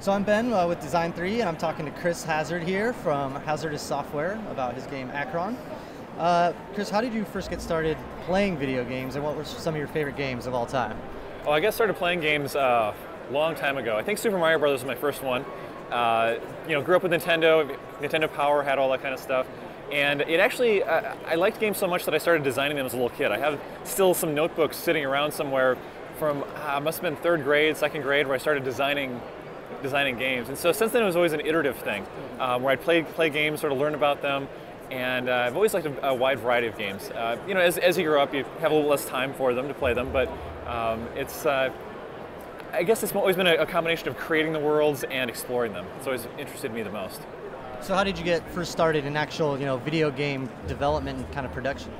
So I'm Ben with design3, and I'm talking to Chris Hazard here from Hazardous Software about his game Achron. Chris, how did you first get started playing video games, and what were some of your favorite games of all time? Well, I got started playing games a long time ago. I think Super Mario Brothers was my first one. Grew up with Nintendo Power, had all that kind of stuff. And it actually, I liked games so much that I started designing them as a little kid. I have still some notebooks sitting around somewhere from, must have been third grade, second grade, where I started designing games. And so since then it was always an iterative thing, where I'd play games, sort of learn about them, and I've always liked a wide variety of games. As you grow up, you have a little less time for them to play them, but I guess it's always been a combination of creating the worlds and exploring them. It's always interested me the most. So how did you get first started in actual video game development and kind of production?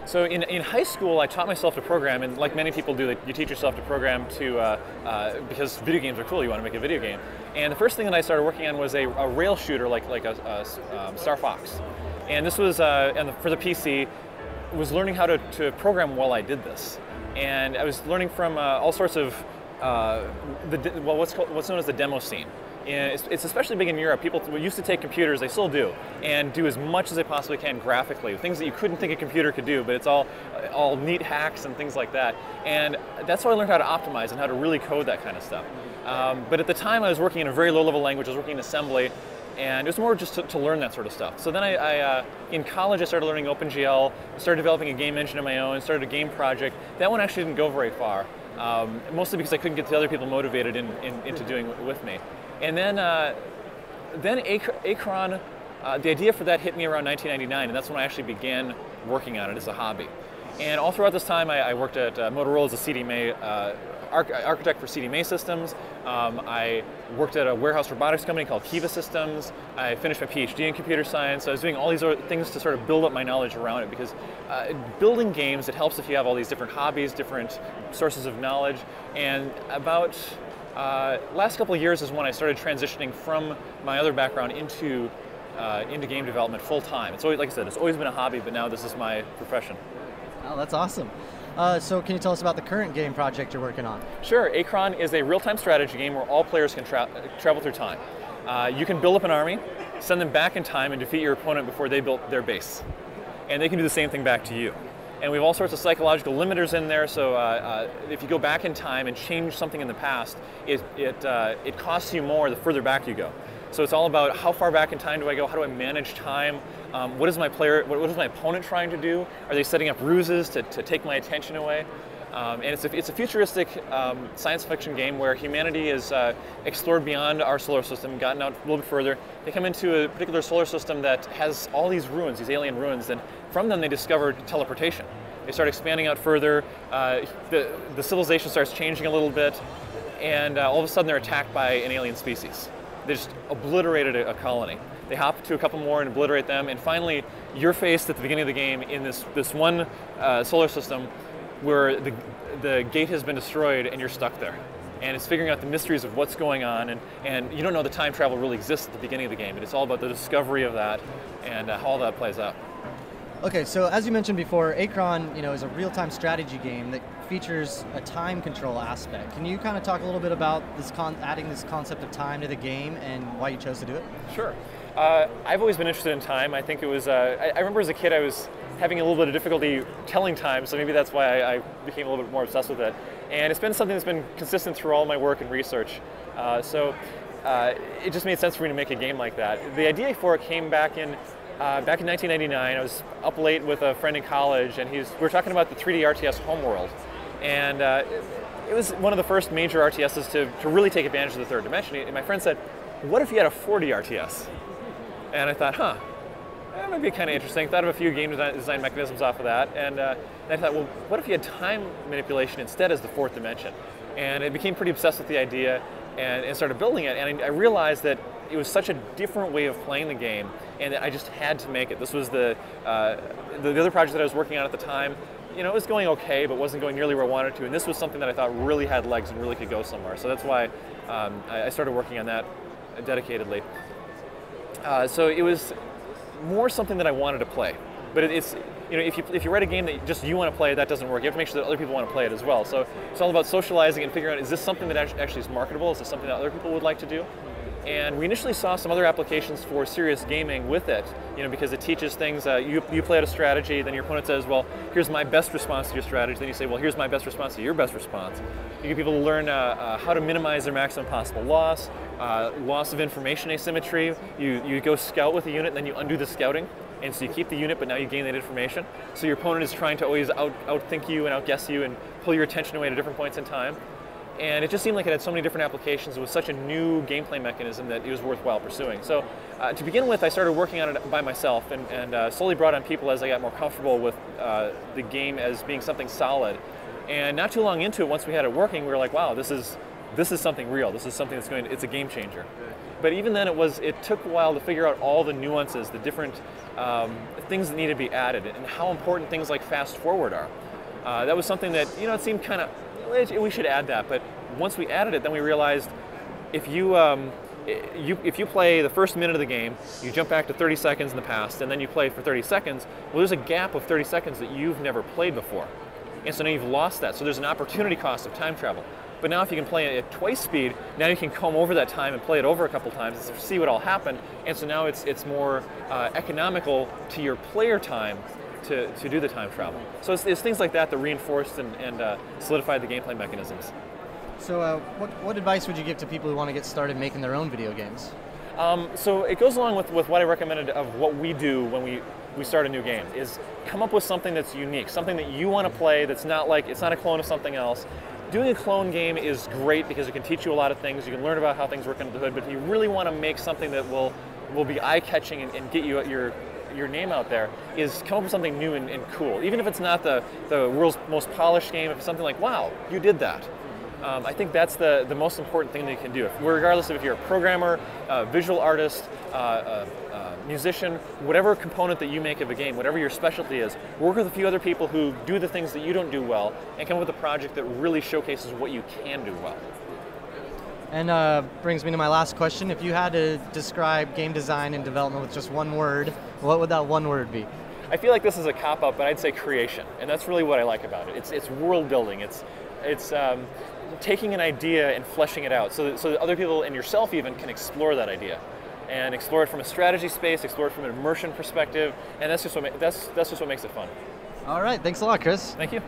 So in high school, I taught myself to program, and like many people do, you teach yourself to program because video games are cool. You want to make a video game. And the first thing that I started working on was a rail shooter, like a Star Fox. And this was for the PC. Was learning how to program while I did this, and I was learning from all sorts of what's known as the demo scene. And it's especially big in Europe. People used to take computers, they still do, and do as much as they possibly can graphically, things that you couldn't think a computer could do, but it's all neat hacks and things like that. And that's how I learned how to optimize and how to really code that kind of stuff. But at the time I was working in a very low-level language, I was working in assembly, and it was more just to learn that sort of stuff. So then in college I started learning OpenGL, started developing a game engine of my own, started a game project. That one actually didn't go very far, mostly because I couldn't get the other people motivated into doing it with me. And then Achron, the idea for that hit me around 1999, and that's when I actually began working on it as a hobby. And all throughout this time, I worked at Motorola as a CDMA architect for CDMA systems. I worked at a warehouse robotics company called Kiva Systems. I finished my PhD in computer science. So I was doing all these other things to sort of build up my knowledge around it, because building games, it helps if you have all these different hobbies, different sources of knowledge. And about last couple of years is when I started transitioning from my other background into game development full time. It's always, like I said, it's always been a hobby, but now this is my profession. Oh, that's awesome. So can you tell us about the current game project you're working on? Sure. Achron is a real-time strategy game where all players can travel through time. You can build up an army, send them back in time, and defeat your opponent before they built their base. And they can do the same thing back to you. And we have all sorts of psychological limiters in there, so if you go back in time and change something in the past, it costs you more the further back you go. So it's all about how far back in time do I go, how do I manage time, what is my opponent trying to do, are they setting up ruses to take my attention away? And it's a futuristic science fiction game where humanity is explored beyond our solar system, gotten out a little bit further. They come into a particular solar system that has all these ruins, these alien ruins, and from them they discovered teleportation. They start expanding out further, the civilization starts changing a little bit, and all of a sudden they're attacked by an alien species. They just obliterated a colony. They hop to a couple more and obliterate them, and finally you're faced at the beginning of the game in this one solar system where the gate has been destroyed and you're stuck there. And it's figuring out the mysteries of what's going on, and you don't know that time travel really exists at the beginning of the game, but it's all about the discovery of that and how all that plays out. Okay, so as you mentioned before, Achron, is a real-time strategy game that features a time control aspect. Can you kind of talk a little bit about adding this concept of time to the game and why you chose to do it? Sure. I've always been interested in time. I think it was, I remember as a kid I was having a little bit of difficulty telling time, so maybe that's why I became a little bit more obsessed with it. And it's been something that's been consistent through all my work and research. It just made sense for me to make a game like that. The idea for it came back in 1999. I was up late with a friend in college, and we were talking about the 3D RTS Homeworld. And it was one of the first major RTSs to really take advantage of the third dimension. And my friend said, what if you had a 4D RTS? And I thought, that might be kind of interesting. Thought of a few game design mechanisms off of that. And I thought, well, what if you had time manipulation instead as the fourth dimension? And I became pretty obsessed with the idea and started building it. And I realized that it was such a different way of playing the game, and that I just had to make it. This was the other project that I was working on at the time. It was going okay, but wasn't going nearly where I wanted to. And this was something that I thought really had legs and really could go somewhere. So that's why I started working on that dedicatedly. So it was more something that I wanted to play. But it's, if you write a game that just you want to play, that doesn't work. You have to make sure that other people want to play it as well. So it's all about socializing and figuring out, is this something that actually is marketable? Is this something that other people would like to do? And we initially saw some other applications for serious gaming with it, because it teaches things. You play out a strategy, then your opponent says, well, here's my best response to your strategy. Then you say, well, here's my best response to your best response. You get people to learn how to minimize their maximum possible loss, loss of information asymmetry. You go scout with a unit, and then you undo the scouting. And so you keep the unit, but now you gain that information. So your opponent is trying to always outthink you and outguess you and pull your attention away at different points in time. And it just seemed like it had so many different applications. It was such a new gameplay mechanism that it was worthwhile pursuing. So to begin with, I started working on it by myself and slowly brought on people as I got more comfortable with the game as being something solid. And not too long into it, once we had it working, we were like, wow, this is something real. This is something that's it's a game changer. But even then, it took a while to figure out all the nuances, the different things that need to be added, and how important things like fast forward are. That was something that, it seemed kind of, we should add that, but once we added it, then we realized if you play the first minute of the game, you jump back to 30 seconds in the past, and then you play for 30 seconds, well, there's a gap of 30 seconds that you've never played before. And so now you've lost that, so there's an opportunity cost of time travel. But now if you can play it at twice speed, now you can comb over that time and play it over a couple times and see what all happened, and so now it's more economical to your player time to do the time travel. So it's things like that that reinforced and solidified the gameplay mechanisms. So what advice would you give to people who want to get started making their own video games? So it goes along with what I recommended of what we do when we start a new game, is come up with something that's unique, something that you want to play that's not like, it's not a clone of something else. Doing a clone game is great because it can teach you a lot of things, you can learn about how things work under the hood, but if you really want to make something that will be eye-catching and get you your name out there, is come up with something new and cool. Even if it's not the world's most polished game, if it's something like, wow, you did that. I think that's the most important thing that you can do. Regardless of if you're a programmer, visual artist, musician, whatever component that you make of a game, whatever your specialty is, work with a few other people who do the things that you don't do well, and come up with a project that really showcases what you can do well. And brings me to my last question. If you had to describe game design and development with just one word, what would that one word be? I feel like this is a cop-out, but I'd say creation, and that's really what I like about it. It's world building. It's taking an idea and fleshing it out so that other people and yourself even can explore that idea, and explore it from a strategy space, explore it from an immersion perspective, and that's just what makes it fun. All right, thanks a lot, Chris. Thank you.